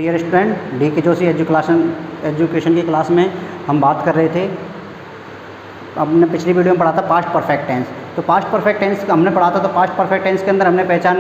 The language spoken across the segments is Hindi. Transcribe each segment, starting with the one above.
डियर स्टूडेंट, डी के जोशी एजुकेशन की क्लास में हम बात कर रहे थे। हमने पिछली वीडियो में पढ़ा था पास्ट परफेक्ट टेंस। तो पास्ट परफेक्ट टेंस हमने पढ़ा था, तो पास्ट परफेक्ट टेंस के अंदर हमने पहचान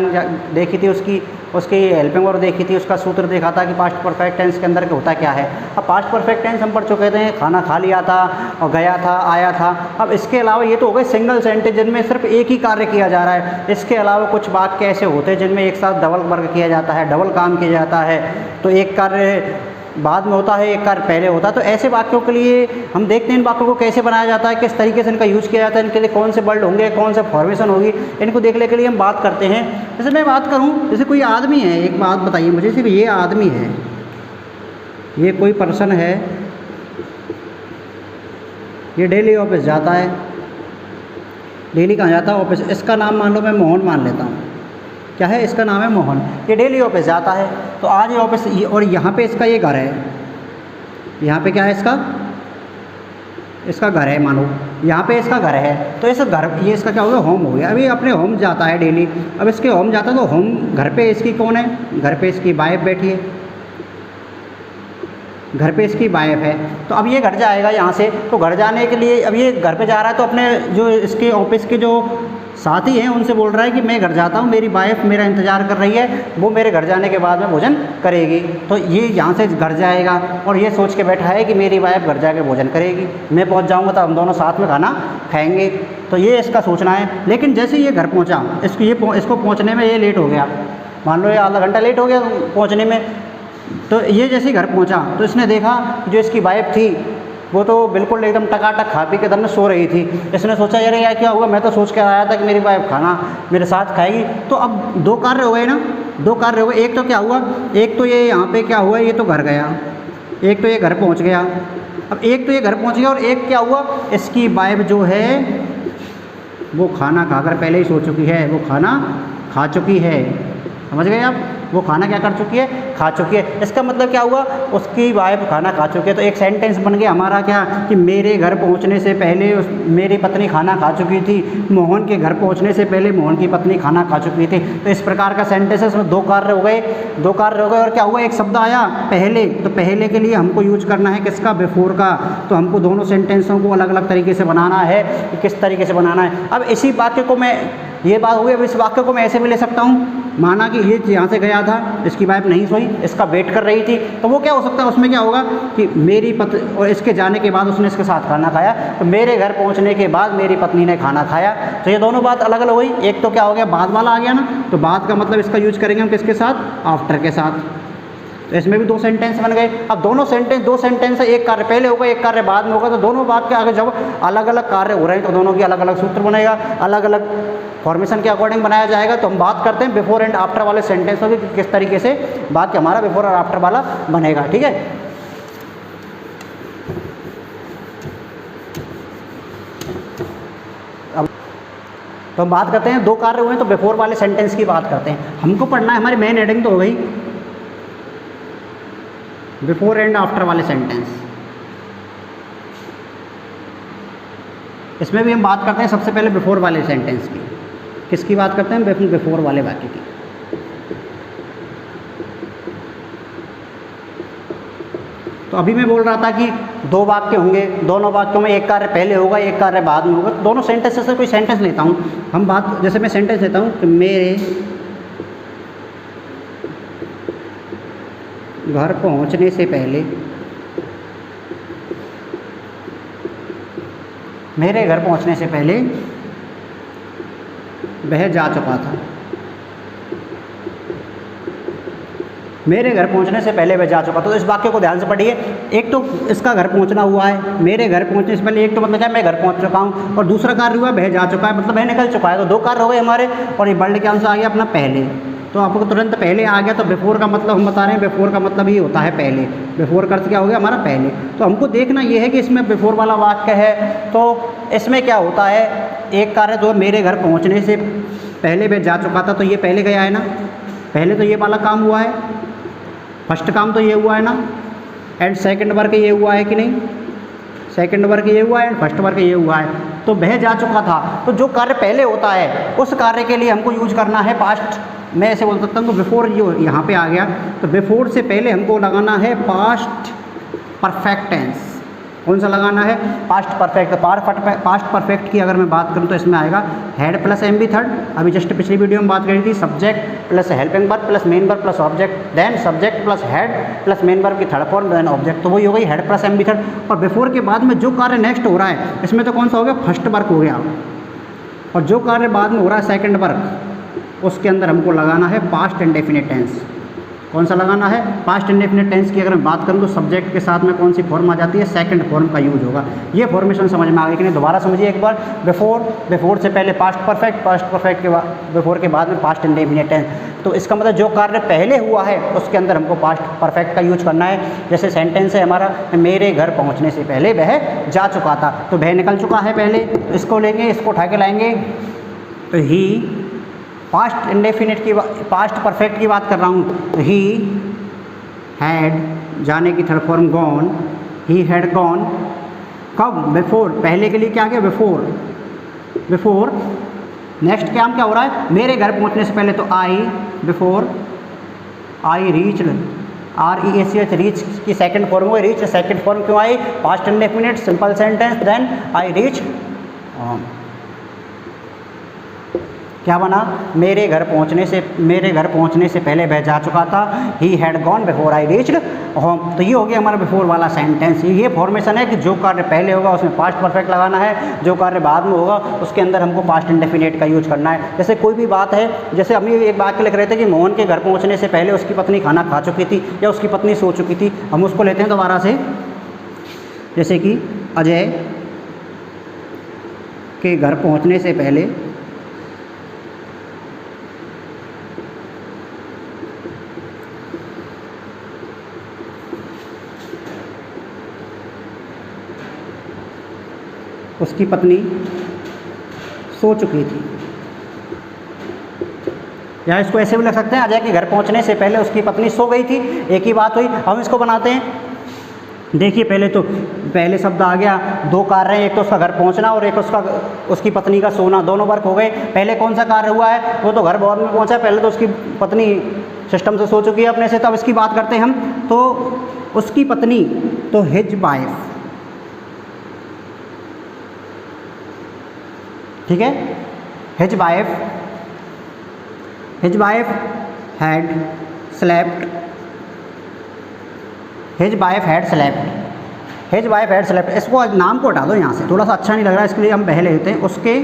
देखी थी, उसकी हेल्पिंग वर्ब देखी थी, उसका सूत्र देखा था कि पास्ट परफेक्ट टेंस के अंदर होता क्या है। अब पास्ट परफेक्ट टेंस हम पढ़ चुके थे, खाना खा लिया था और गया था, आया था। अब इसके अलावा ये तो हो गए सिंगल सेंटेंस जिनमें सिर्फ एक ही कार्य किया जा रहा है। इसके अलावा कुछ वाक्य ऐसे होते हैं जिनमें एक साथ डबल वर्क किया जाता है, डबल काम किया जाता है। तो एक कार्य बाद में होता है, एक कार्य पहले होता है। तो ऐसे वाक्यों के लिए हम देखते हैं इन वाक्यों को कैसे बनाया जाता है, किस तरीके से इनका यूज़ किया जाता है, इनके लिए कौन से वर्ड होंगे, कौन से फॉर्मेशन होगी, इनको देखने के लिए हम बात करते हैं। जैसे मैं बात करूं, जैसे कोई आदमी है, एक बात बताइए मुझे, सिर्फ ये आदमी है, ये कोई पर्सन है, ये डेली ऑफिस जाता है। डेली कहाँ जाता है? ऑफिस। इसका नाम मान लो मैं मोहन मान लेता हूँ। क्या है? इसका नाम है मोहन। ये डेली ऑफिस जाता है। तो आज ये ऑफिस, और यहाँ पे इसका ये घर है। यहाँ पे क्या है इसका घर है, मानो यहाँ पे इसका घर है। तो इस घर, ये इसका क्या हो गया? होम हो गया। अभी अपने होम जाता है डेली। अब इसके होम जाता है तो होम, घर पे इसकी कौन है? घर पे इसकी वाइफ बैठी है, घर पे इसकी वाइफ है। तो अब ये घर जाएगा यहाँ से। तो घर जाने के लिए अब ये घर पे जा रहा है, तो अपने जो इसके ऑफिस के जो साथी हैं उनसे बोल रहा है कि मैं घर जाता हूँ, मेरी वाइफ मेरा इंतज़ार कर रही है, वो मेरे घर जाने के बाद में भोजन करेगी। तो ये यहाँ से घर जाएगा और ये सोच के बैठा है कि मेरी वाइफ घर जाके भोजन करेगी, मैं पहुँच जाऊँगा तो हम दोनों साथ में खाना खाएँगे। तो ये इसका सोचना है। लेकिन जैसे ये घर पहुँचा, इसको पहुँचने में ये लेट हो गया, मान लो ये आधा घंटा लेट हो गया पहुँचने में। तो ये जैसे घर पहुंचा तो इसने देखा जो इसकी वाइफ थी वो तो बिल्कुल एकदम टकाटक खा पी के दम में सो रही थी। इसने सोचा यार यार क्या हुआ, मैं तो सोच के आया था कि मेरी वाइफ खाना मेरे साथ खाएगी। तो अब दो कार्य हो गए ना, दो कार्य हो गए। एक तो क्या हुआ, एक तो ये यहाँ पे क्या हुआ, ये तो घर गया, एक तो ये घर पहुँच गया। अब एक तो ये घर पहुँच गया और एक क्या हुआ, इसकी वाइफ जो है वो खाना खाकर पहले ही सो चुकी है, वो खाना खा चुकी है। समझ गए आप? वो खाना क्या कर चुकी है? खा चुकी है। इसका मतलब क्या हुआ, उसकी वाइफ खाना खा चुकी है। तो एक सेंटेंस बन गया हमारा क्या, कि मेरे घर पहुंचने से पहले मेरी पत्नी खाना खा चुकी थी, मोहन के घर पहुंचने से पहले मोहन की पत्नी खाना खा चुकी थी। तो इस प्रकार का सेंटेंस है, उसमें दो कार्य हो गए, दो कार्य हो गए। और क्या हुआ, एक शब्द आया पहले। तो पहले के लिए हमको यूज करना है किसका? बिफोर का। तो हमको दोनों सेंटेंसों को अलग अलग तरीके से बनाना है कि किस तरीके से बनाना है। अब इसी वाक्य को मैं, ये बात हो गई, अब इस वाक्य को मैं ऐसे भी ले सकता हूँ, माना कि ये यहाँ से गया था, इसकी वाइफ नहीं सोई, इसका वेट कर रही थी। तो वो क्या हो सकता है, उसमें क्या होगा कि मेरी पत्नी, और इसके जाने के बाद उसने इसके साथ खाना खाया। तो मेरे घर पहुँचने के बाद मेरी पत्नी ने खाना खाया। तो ये दोनों बात अलग अलग हुई। एक तो क्या हो गया, बाद वाला आ गया ना। तो बाद का मतलब इसका यूज करेंगे हम किसके साथ? आफ्टर के साथ। तो इसमें भी दो सेंटेंस बन गए। अब दोनों सेंटेंस, दो सेंटेंस है, एक कार्य पहले होगा, एक कार्य बाद में होगा। तो दोनों बात के आगे जब अलग अलग कार्य हो रहे हैं तो दोनों की अलग अलग सूत्र बनेगा, अलग अलग फॉर्मेशन के अकॉर्डिंग बनाया जाएगा। तो हम बात करते हैं बिफोर एंड आफ्टर वाले सेंटेंसों की, किस तरीके से बात हमारा बिफोर और आफ्टर वाला बनेगा। ठीक है, अब तो हम बात करते हैं, दो कार्य हुए तो बिफोर वाले सेंटेंस की बात करते हैं। हमको पढ़ना है, हमारी मेन हेडिंग तो हो गई बिफोर एंड आफ्टर वाले सेंटेंस। इसमें भी हम बात करते हैं सबसे पहले बिफोर वाले सेंटेंस की। किसकी बात करते हैं? बिफोर वाले वाक्य की। तो अभी मैं बोल रहा था कि दो वाक्य होंगे, दोनों वाक्यों में एक कार्य पहले होगा, एक कार्य बाद में होगा। दोनों सेंटेंस से कोई सेंटेंस लेता हूँ हम, बात जैसे मैं सेंटेंस लेता हूँ कि मेरे घर पहुंचने से पहले, मेरे घर पहुंचने से पहले वह जा चुका था। मेरे घर पहुंचने से पहले वह जा चुका। तो इस वाक्य को ध्यान से पढ़िए। एक तो इसका घर पहुंचना हुआ है, मेरे घर पहुंचने से पहले, एक तो मतलब क्या, मैं घर पहुंच चुका हूं, और दूसरा कार्य हुआ वह जा चुका है, मतलब वह निकल चुका है। तो दो कार्य हो गए हमारे। और ये वर्ड क्या आंसर आ गया अपना? पहले। तो आपको तुरंत पहले आ गया। तो बिफोर का मतलब हम बता रहे हैं, बिफोर का मतलब ये होता है पहले। बिफोर का अर्थ क्या हो गया हमारा? पहले। तो हमको देखना ये है कि इसमें बिफोर वाला वाक्य है तो इसमें क्या होता है, एक कार्य जो मेरे घर पहुंचने से पहले वह जा चुका था, तो ये पहले गया है ना, पहले तो ये वाला काम हुआ है, फर्स्ट काम तो ये हुआ है ना। एंड सेकंड वर्क ये हुआ है कि नहीं? सेकंड वर्क ये हुआ है एंड फर्स्ट वर्क ये हुआ है। तो वह जा चुका था। तो जो कार्य पहले होता है उस कार्य के लिए हमको यूज करना है पास्ट मैं ऐसे बोल सकता हूँ कि बिफोर जो यहाँ पे आ गया, तो बिफोर से पहले हमको लगाना है पास्ट परफेक्ट टेंस। कौन सा लगाना है? Past perfect. पास्ट परफेक्ट की अगर मैं बात करूँ तो इसमें आएगा had plus M B third, अभी जस्ट पिछली वीडियो में बात करी थी, subject plus helping verb plus main verb plus object, then subject plus had plus main verb की थर्ड फॉर्म देन ऑब्जेक्ट, तो वही हो गई had plus M B third. और बिफोर के बाद में जो कार्य नेक्स्ट हो रहा है इसमें तो कौन सा हो गया? फर्स्ट वर्क हो गया, और जो कार्य बाद में हो रहा है सेकेंड वर्क, उसके अंदर हमको लगाना है पास्ट इंडेफिनिट टेंस। कौन सा लगाना है? पास्ट इंडेफिनिट टेंस की अगर मैं बात करूँ तो सब्जेक्ट के साथ में कौन सी फॉर्म आ जाती है? सेकंड फॉर्म का यूज होगा। ये फॉर्मेशन समझ में आ गई कि नहीं? दोबारा समझिए एक बार। बिफोर से पहले पास्ट परफेक्ट के बाद बिफोर के बाद में पास्ट इंडेफिनिट टेंस। तो इसका मतलब जो कार्य पहले हुआ है उसके अंदर हमको पास्ट परफेक्ट का यूज करना है। जैसे सेंटेंस है हमारा, मेरे घर पहुँचने से पहले वह जा चुका था, तो वह निकल चुका है पहले, तो इसको लेंगे, इसको उठा के लाएंगे, तो ही पास्ट इंडेफिनिट की पास्ट परफेक्ट की बात कर रहा हूँ, तो ही हैड जाने की third form gone, he had gone. कब? बिफोर। पहले के लिए क्या गया? बिफोर। नेक्स्ट काम क्या हो रहा है? मेरे घर पहुँचने से पहले, तो I, before I reached, REACH reach की सेकंड फॉर्म हुई, रीच सेकंड फॉर्म क्यों आई? Past indefinite simple sentence, then I reach home. क्या बना? मेरे घर पहुंचने से पहले वह जा चुका था, he had gone before I reached home. तो ये हो गया हमारा बिफोर वाला सेंटेंस। ये फॉर्मेशन है कि जो कार्य पहले होगा उसमें पास्ट परफेक्ट लगाना है, जो कार्य बाद में होगा उसके अंदर हमको पास्ट इंडेफिनिट का यूज करना है। जैसे कोई भी बात है, जैसे हम एक वाक्य लिख रहे थे कि मोहन के घर पहुँचने से पहले उसकी पत्नी खाना खा चुकी थी या उसकी पत्नी सो चुकी थी। हम उसको लेते हैं दोबारा से, जैसे कि अजय के घर पहुँचने से पहले उसकी पत्नी सो चुकी थी। या इसको ऐसे भी लिख सकते हैं, अजय के घर पहुंचने से पहले उसकी पत्नी सो गई थी। एक ही बात हुई। हम इसको बनाते हैं, देखिए पहले शब्द आ गया, दो कार्य हैं, एक तो उसका घर पहुंचना और एक उसकी पत्नी का सोना, दोनों वर्क हो गए। पहले कौन सा कार्य हुआ है? वो तो घर बाद में पहुंचा, पहले तो उसकी पत्नी सिस्टम से सो चुकी है अपने से। तब इसकी बात करते हैं हम, तो उसकी पत्नी, तो हिज वाइफ, ठीक है, his wife had slept, his wife had slept. इसको नाम को हटा दो यहाँ से, थोड़ा सा अच्छा नहीं लग रहा है, इसके लिए हम पहले लेते हैं उसके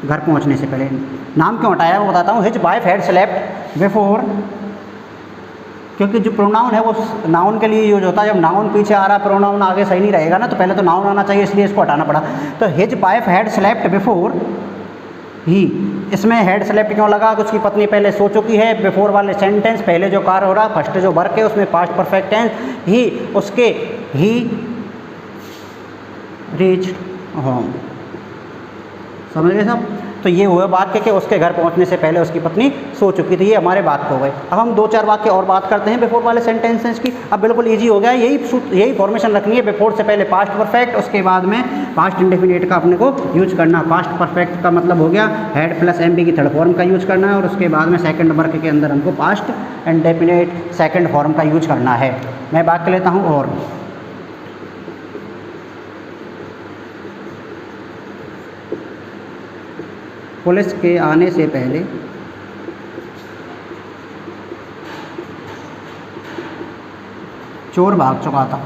घर पहुँचने से पहले। नाम क्यों हटाया वो बताता हूँ। His wife had slept before, क्योंकि जो प्रोनाउन है वो नाउन के लिए यूज होता है। जब नाउन पीछे आ रहा है, प्रोनाउन आगे सही नहीं रहेगा ना, तो पहले तो नाउन आना चाहिए, इसलिए इसको हटाना पड़ा। तो his wife had slept before he, इसमें हेड स्लेप्ट क्यों लगा? कि उसकी पत्नी पहले सो चुकी है। बिफोर वाले सेंटेंस, पहले जो कार्य हो रहा है, फर्स्ट जो वर्क है उसमें past perfect tense, he reached home. समझ गए सब? तो ये हुआ वाक्य कि उसके घर पहुंचने से पहले उसकी पत्नी सो चुकी थी। ये हमारे वाक्य हो गए। अब हम दो चार वाक्य और बात करते हैं बिफोर वाले सेंटेंसेस की। अब बिल्कुल इजी हो गया। यही फॉर्मेशन रखनी है। बिफोर से पहले पास्ट परफेक्ट, उसके बाद में पास्ट इंडेफिनिट का अपने को यूज करना। पास्ट परफेक्ट का मतलब हो गया हेड प्लस एम बी की थर्ड फॉर्म का यूज करना है, और उसके बाद में सेकंड वर्क के अंदर हमको पास्ट इंडेफिनिट सेकंड फॉर्म का यूज करना है। मैं वाक्य लेता हूँ और पुलिस के आने से पहले चोर भाग चुका था।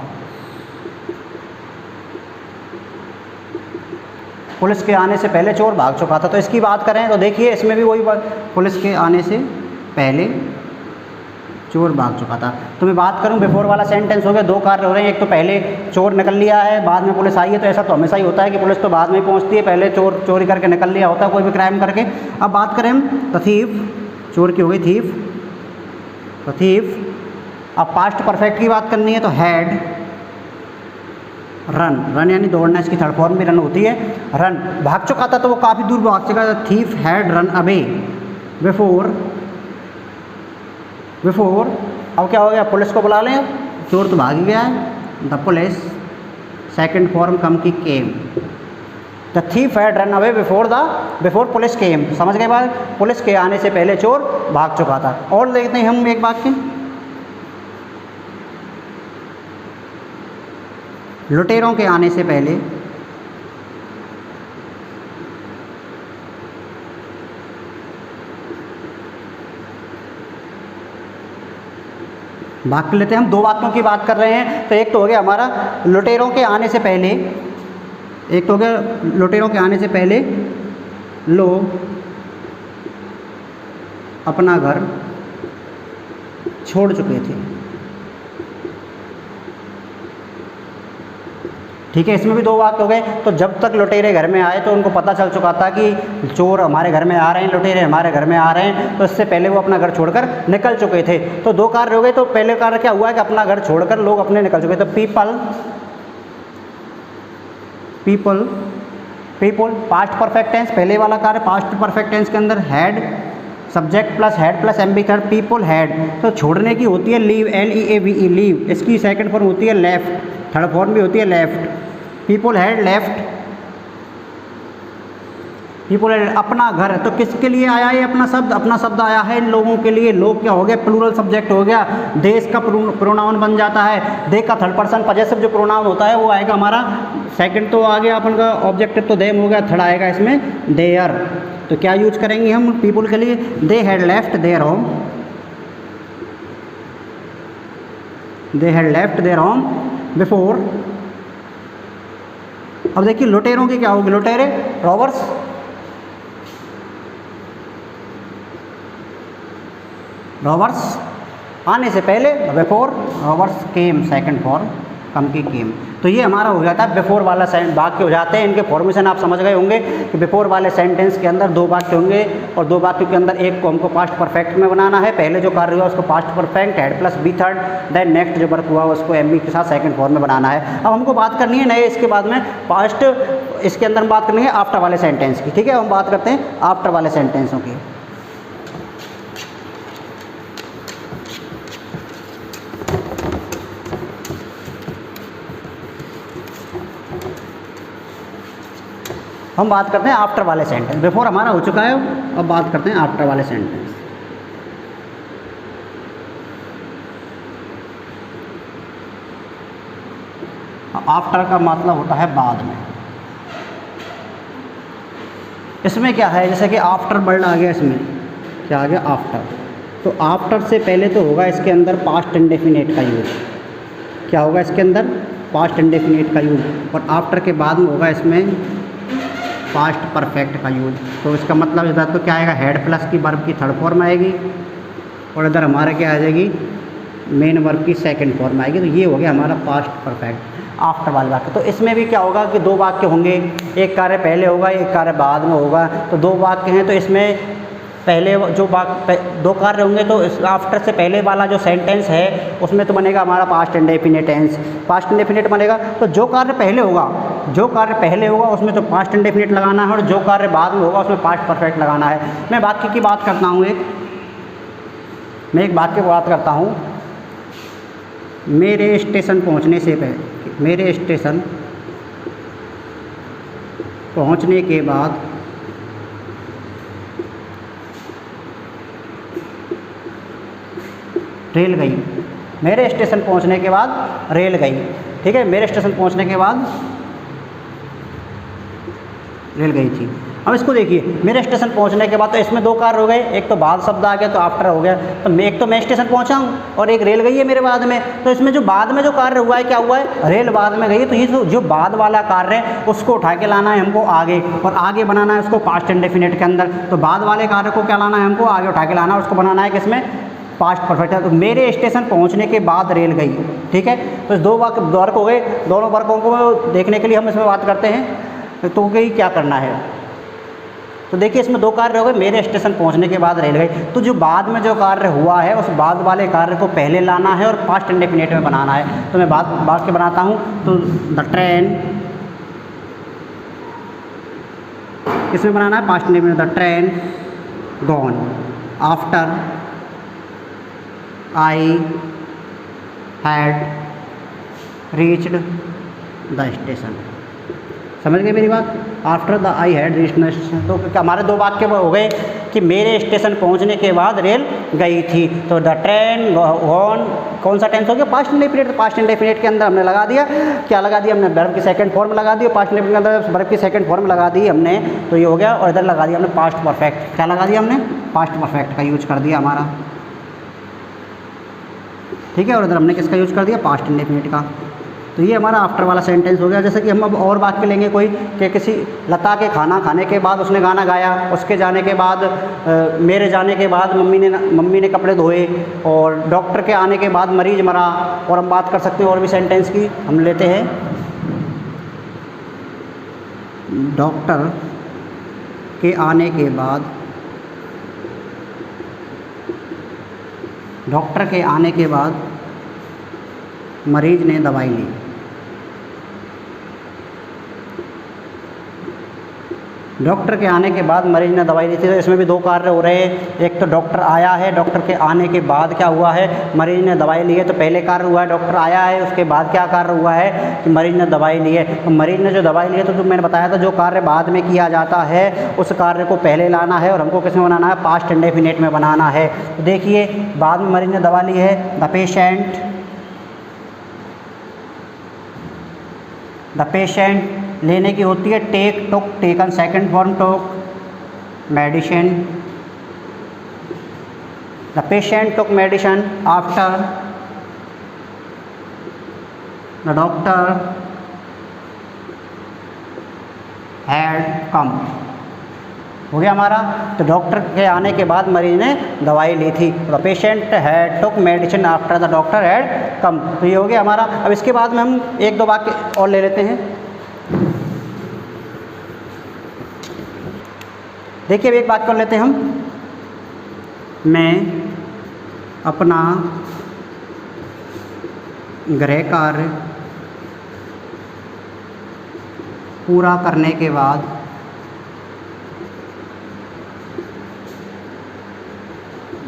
पुलिस के आने से पहले चोर भाग चुका था। तो इसकी बात करें तो देखिए इसमें भी वही बात, पुलिस के आने से पहले चोर भाग चुका था। तो मैं बात करूं बिफोर वाला सेंटेंस हो गया, दो कार्य हो रहे हैं। एक तो पहले चोर निकल लिया है, बाद में पुलिस आई है। तो ऐसा तो हमेशा ही होता है कि पुलिस तो बाद में पहुंचती है, पहले चोर चोरी करके निकल लिया होता है कोई भी क्राइम करके। अब बात करें हम तो थीफ, चोर की हो गई थीफ, तो थीफ। अब पास्ट परफेक्ट की बात करनी है तो हैड रन यानी दौड़ना, इसकी थर्ड फॉर्म भी रन होती है। रन, भाग चुका था तो वो काफ़ी दूर भाग चुका था। Thief had run away before. अब क्या हो गया, पुलिस को बुला लें, चोर तो भाग ही गया है। The police second form come की came, the thief had run away before police came. समझ गए बात? पुलिस के आने से पहले चोर भाग चुका था। और देखते हैं हम एक वाक्य, लुटेरों के आने से पहले वाक्य लेते हैं हम। दो वाक्यों की बात कर रहे हैं। तो एक तो हो गया हमारा लुटेरों के आने से पहले, एक तो हो गया लुटेरों के आने से पहले लोग अपना घर छोड़ चुके थे। ठीक है, इसमें भी दो वाक्य हो गए। तो जब तक लुटेरे घर में आए तो उनको पता चल चुका था कि चोर हमारे घर में आ रहे हैं, लुटेरे हमारे घर में आ रहे हैं, तो इससे पहले वो अपना घर छोड़कर निकल चुके थे। तो दो कार्य हो गए। तो पहले कार्य क्या हुआ है कि अपना घर छोड़कर लोग अपने निकल चुके। तो पीपल पास्ट परफेक्ट टेंस, पहले वाला कार्य पास्ट परफेक्ट टेंस के अंदर had subject plus had plus M B third, people had. तो छोड़ने की होती है लीव, LEAVE लीव। इसकी सेकंड फॉर्म होती है लेफ्ट, थर्ड फॉर्म भी होती है left. People had left, people had अपना घर। तो किसके लिए आया ये अपना शब्द आया है इन लोगों के लिए। लोग क्या हो गया, प्लूरल सब्जेक्ट हो गया, देश का प्रोनाउन बन जाता है। दे का थर्ड पर्सन पजेसिव जो प्रोनाउन होता है वो आएगा हमारा, सेकंड तो आ गया अपन का ऑब्जेक्टिव तो देम हो गया, थर्ड आएगा इसमें देयर। तो क्या यूज करेंगे हम पीपल के लिए, they had left their home, they had left their home before. अब देखिए लुटेरों की क्या होगी, लुटेरे रॉबर्स, रॉबर्स आने से पहले, बिफोर रॉबर्स केम, सेकंड फॉर्म कम की केम। तो ये हमारा हो जाता है बिफोर वाला वाक्य हो जाते हैं। इनके फॉर्मेशन आप समझ गए होंगे कि बिफोर वाले सेंटेंस के अंदर दो वाक्य होंगे और दो वाक्यों के अंदर एक को हमको पास्ट परफेक्ट में बनाना है। पहले जो कार्य हुआ उसको past perfect had plus B third, then next जो वर्क हुआ उसको एम बी के साथ सेकंड फॉर्म में बनाना है। अब हमको बात करनी है नए इसके बाद में पास्ट, इसके अंदर हम बात करनी है आफ्टर वाले सेंटेंस की। ठीक है, हम बात करते हैं आफ्टर वाले सेंटेंसों की। हम बात करते हैं आफ्टर वाले सेंटेंस। बिफोर हमारा हो चुका है, अब बात करते हैं आफ्टर वाले सेंटेंस। आफ्टर का मतलब होता है बाद में। इसमें क्या है, जैसे कि आफ्टर वर्ड आ गया, इसमें क्या आ गया आफ्टर। तो आफ्टर से पहले तो होगा इसके अंदर पास्ट इंडेफिनिट का यूज। क्या होगा इसके अंदर, पास्ट इंडेफिनिट का यूज। और आफ्टर के बाद में होगा इसमें पास्ट परफेक्ट का यूज। तो इसका मतलब इधर तो क्या आएगा, हेड प्लस की वर्ब की थर्ड फॉर्म आएगी और इधर हमारे क्या आ जाएगी, मेन वर्ब की सेकंड फॉर्म आएगी। तो ये हो गया हमारा पास्ट परफेक्ट आफ्टर वाले वाक्य। तो इसमें भी क्या होगा कि दो वाक्य होंगे, एक कार्य पहले होगा एक कार्य बाद में होगा। तो दो वाक्य हैं तो इसमें पहले जो दो कार्य होंगे तो इस आफ्टर से पहले वाला जो सेंटेंस है उसमें तो बनेगा हमारा past indefinite tense, past indefinite बनेगा। तो जो कार्य पहले होगा उसमें तो पास्ट इंडेफिनिट लगाना है और जो कार्य बाद में होगा उसमें पास्ट परफेक्ट लगाना है। मैं वाक्य की बात करता हूँ, एक वाक्य की बात करता हूँ। मेरे स्टेशन पहुँचने से पहले, मेरे स्टेशन पहुँचने के बाद रेल गई। मेरे स्टेशन पहुंचने के बाद रेल गई। ठीक है, मेरे स्टेशन पहुंचने के बाद रेल गई थी। अब इसको देखिए, मेरे स्टेशन पहुंचने के बाद, तो इसमें दो कार्य हो गए, एक तो बाद शब्द आ गया तो आफ्टर हो गया। तो एक तो मैं स्टेशन पहुंचा हूँ और एक रेल गई है मेरे बाद में। तो इसमें जो बाद में जो कार्य हुआ है क्या हुआ है, रेल बाद में गई है। तो ये जो बाद वाला कार्य है उसको उठा के लाना है हमको आगे, और आगे बनाना है उसको पास्ट इंडेफिनिट के अंदर। तो बाद वाले कार्य को क्या लाना है हमको आगे उठा के लाना है, उसको बनाना है किसमें, पास्ट परफेक्ट है। तो मेरे स्टेशन पहुंचने के बाद रेल गई। ठीक है, तो दो वर्क हो गए। दोनों वर्कों को देखने के लिए हम इसमें बात करते हैं तो कि क्या करना है। तो देखिए इसमें दो कार्य हो गए, मेरे स्टेशन पहुंचने के बाद रेल गई। तो जो बाद में जो कार्य हुआ है उस बाद वाले कार्य को पहले लाना है और पास्ट इंडेफिनिट में बनाना है। तो मैं वाक्य बनाता हूँ। तो द ट्रेन किसमें बनाना है, past indefinite. The train gone after I had reached the station। समझ गए मेरी बात। After the I had reached the station, तो हमारे दो वाक्य हो गए कि मेरे स्टेशन पहुंचने के बाद रेल गई थी। तो द ट्रेन गॉन, कौन सा टेंस हो गया, पास्ट इंडेफिनिट। तो पास्ट इंडेफिनिट के अंदर हमने लगा दिया, क्या लगा दिया हमने, वर्ब की सेकंड फॉर्म लगा दी, पास्ट इंडेफिनिट के अंदर वर्ब की सेकंड फॉर्म लगा दी हमने, तो ये हो गया। और इधर लगा दिया हमने पास्ट परफेक्ट, क्या लगा दिया हमने, पास्ट परफेक्ट का यूज कर दिया हमारा, ठीक है। और इधर हमने किसका यूज कर दिया, पास्ट इंडेफिनिट का। तो ये हमारा आफ्टर वाला सेंटेंस हो गया। जैसे कि हम अब और वाक्य लेंगे कोई, कि किसी लता के खाना खाने के बाद उसने गाना गाया, उसके जाने के बाद मेरे जाने के बाद मम्मी ने कपड़े धोए, और डॉक्टर के आने के बाद मरीज मरा। और हम बात कर सकते हैं और भी सेंटेंस की, हम लेते हैं डॉक्टर के आने के बाद, डॉक्टर के आने के बाद मरीज ने दवाई ली। डॉक्टर के आने के बाद मरीज ने दवाई ली थी। तो इसमें भी दो कार्य हो रहे हैं, एक तो डॉक्टर आया है, डॉक्टर के आने के बाद क्या हुआ है, मरीज ने दवाई ली है। तो पहले कार्य हुआ है डॉक्टर आया है, उसके बाद क्या कार्य हुआ है कि मरीज ने दवाई ली है। तो मरीज ने जो दवाई ली है, तो जो मैंने बताया था जो कार्य बाद में किया जाता है उस कार्य को पहले लाना है, और हमको किस में बनाना है, पास्ट इंडेफिनिट में बनाना है। तो देखिए बाद में मरीज ने दवा ली है, द पेशेंट लेने की होती है take, took, taken second form took, medicine, the patient took medicine after the doctor had come, हो गया हमारा। तो डॉक्टर के आने के बाद मरीज ने दवाई ली थी। The patient had took medicine after the doctor had कम, तो ये हो गया हमारा। अब इसके बाद में हम एक दो वाक्य और ले लेते हैं। देखिए अब एक बात कर लेते हैं हम, मैं अपना गृह कार्य पूरा करने के बाद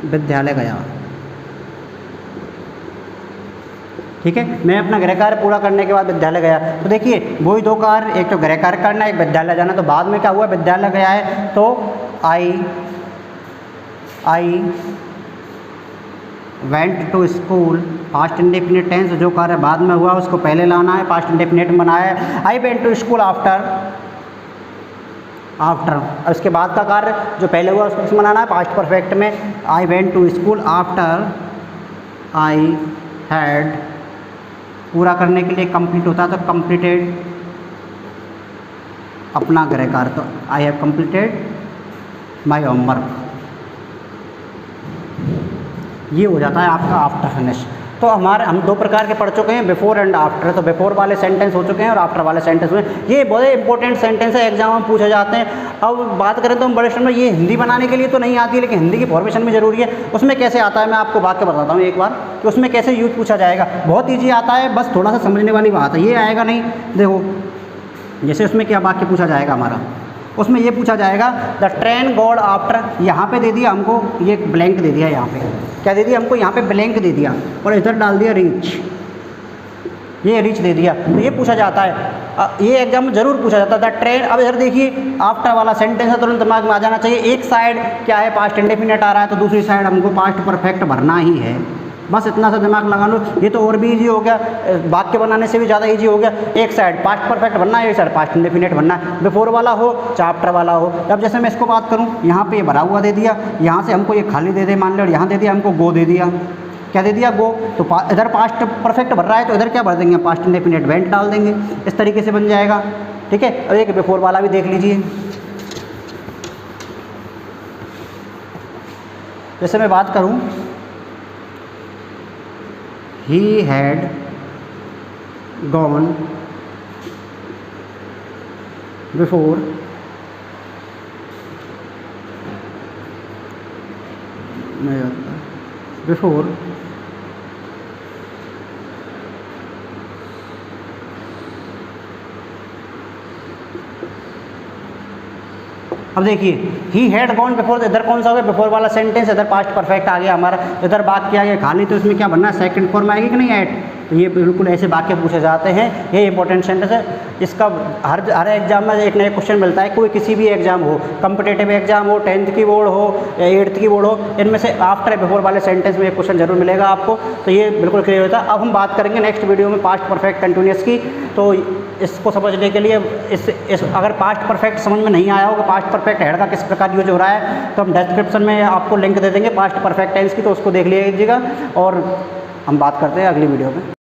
विद्यालय गया, ठीक है। मैं अपना गृह कार्य पूरा करने के बाद विद्यालय गया। तो देखिए वही दो कार्य, एक तो गृह कार्य करना, एक विद्यालय जाना। तो बाद में क्या हुआ, विद्यालय गया है, तो I went to school, past indefinite tense, जो कार्य बाद में हुआ उसको पहले लाना है, पास्ट इंडेफिनिट में बनाया है। I went to school after, अब इसके बाद का कार्य जो पहले हुआ उसको किसमें बनाना है, पास्ट परफेक्ट में। I went to school after I had, पूरा करने के लिए कंप्लीट होता है, तो कंप्लीटेड अपना गृह कार्य, तो I have completed my homework, ये हो जाता है आपका आफ्टर फिनिश। तो हम दो प्रकार के पढ़ चुके हैं, बिफोर एंड आफ्टर। तो बिफोर वाले सेंटेंस हो चुके हैं और आफ्टर वाले सेंटेंस हुए। ये बड़े इंपॉर्टेंट सेंटेंस है, एग्जाम में पूछे जाते हैं। अब बात करें तो हम बड़े में ये हिंदी बनाने के लिए तो नहीं आती है, लेकिन हिंदी की फॉर्मेशन में ज़रूरी है। उसमें कैसे आता है मैं आपको वाक्य बताता हूँ एक बार, कि उसमें कैसे यूज पूछा जाएगा। बहुत ईजी आता है, बस थोड़ा सा समझने वाली बात है। ये आएगा नहीं, देखो जैसे उसमें क्या वाक्य पूछा जाएगा हमारा, उसमें ये पूछा जाएगा द ट्रेन गॉड आफ्टर, यहाँ पे दे दिया हमको, ये ब्लैंक दे दिया, यहाँ पे क्या दे दिया हमको, यहाँ पे ब्लैंक दे दिया, और इधर डाल दिया रीच, ये रीच दे दिया। तो ये पूछा जाता है, ये एग्जाम में जरूर पूछा जाता है द ट्रेन। अब इधर देखिए आफ्टर वाला सेंटेंस है, तुरंत दिमाग में आ जाना चाहिए। एक साइड क्या है, पास्ट इंडेफिनिट आ रहा है, तो दूसरी साइड हमको पास्ट परफेक्ट भरना ही है। बस इतना सा दिमाग लगा लो, ये तो और भी इजी हो गया, वाक्य बनाने से भी ज़्यादा इजी हो गया। एक साइड पास्ट परफेक्ट बनना है, एक साइड पास्ट इंडेफिनिट बनना है, बिफोर वाला हो चाहे आफ्टर वाला हो। अब जैसे मैं इसको बात करूँ, यहाँ पे ये भरा हुआ दे दिया, यहाँ से हमको ये खाली दे दे मान लो, और यहाँ दे दिया हमको गो दे दिया, क्या दे दिया गो। तो इधर पास्ट परफेक्ट भर रहा है, तो इधर क्या भर देंगे, पास्ट इंडेफिनिट वेंट डाल देंगे, इस तरीके से बन जाएगा, ठीक है। अब एक बिफोर वाला भी देख लीजिए। जैसे मैं बात करूँ, he had gone before अब देखिए ही हैड गॉन बिफोर, इधर कौन सा हो गया, बिफोर वाला सेंटेंस, इधर पास्ट परफेक्ट आ गया हमारा, इधर बात किया गया खाली, तो इसमें क्या बनना है, सेकंड फॉर्म आएगी कि नहीं, एट। तो ये बिल्कुल ऐसे वाक्य पूछे जाते हैं, ये इंपॉर्टेंट सेंटेंस है। इसका हर एग्जाम में एक नया क्वेश्चन मिलता है, कोई किसी भी एग्जाम हो, कॉम्पिटिटिव एग्जाम हो, 10th की बोर्ड हो या 8th की बोर्ड हो, इनमें से आफ्टर या बिफोर वाले सेंटेंस में एक क्वेश्चन जरूर मिलेगा आपको। तो ये बिल्कुल क्लियर होता है। अब हम बात करेंगे नेक्स्ट वीडियो में पास्ट परफेक्ट कंटिन्यूअस की। तो इसको समझने के लिए इस अगर पास्ट परफेक्ट समझ में नहीं आया हो कि पास्ट परफेक्ट हेड का किस प्रकार यूज हो रहा है, तो हम डिस्क्रिप्शन में आपको लिंक दे देंगे पास्ट परफेक्ट टेंस की, तो उसको देख लीजिएगा। और हम बात करते हैं अगली वीडियो में।